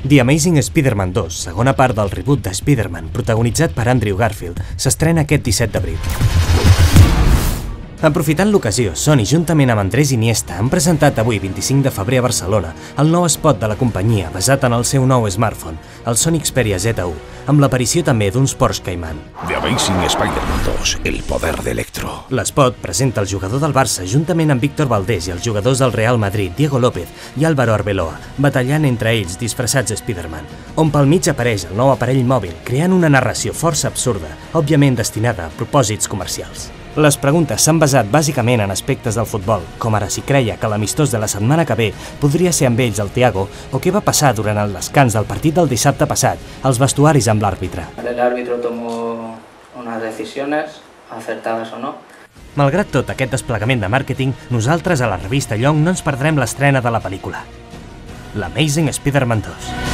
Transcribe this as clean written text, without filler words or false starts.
The Amazing Spider-Man 2, segona part del reboot de Spider-Man, protagonitzat per Andrew Garfield, s'estrena aquest 17 d'abril. Aprofitant l'ocasió, Sony, juntament amb Andrés Iniesta, han presentat avui, 25 de febrer a Barcelona, el nou spot de la companyia basat en el seu nou smartphone, el Sony Xperia Z1, amb l'aparició també d'uns Porsche Cayman. The Amazing Spider-Man 2, el poder d'Electro. L'espot presenta el jugador del Barça juntament amb Víctor Valdés i els jugadors del Real Madrid, Diego López i Álvaro Arbeloa, batallant entre ells disfressats de Spider-Man, on pel mig apareix el nou aparell mòbil, creant una narració força absurda, òbviament destinada a propòsits comercials. Les preguntes s'han basat bàsicament en aspectes del futbol, com ara si creia que l'amistós de la setmana que ve podria ser amb ells el Thiago, o què va passar durant el descans del partit del dissabte passat, als vestuaris amb l'àrbitre. El árbitro tomó unas decisiones, acertadas o no. Malgrat tot aquest desplegament de màrqueting, nosaltres a la revista Young no ens perdrem l'estrena de la pel·lícula, l'Amazing Spider-Man 2.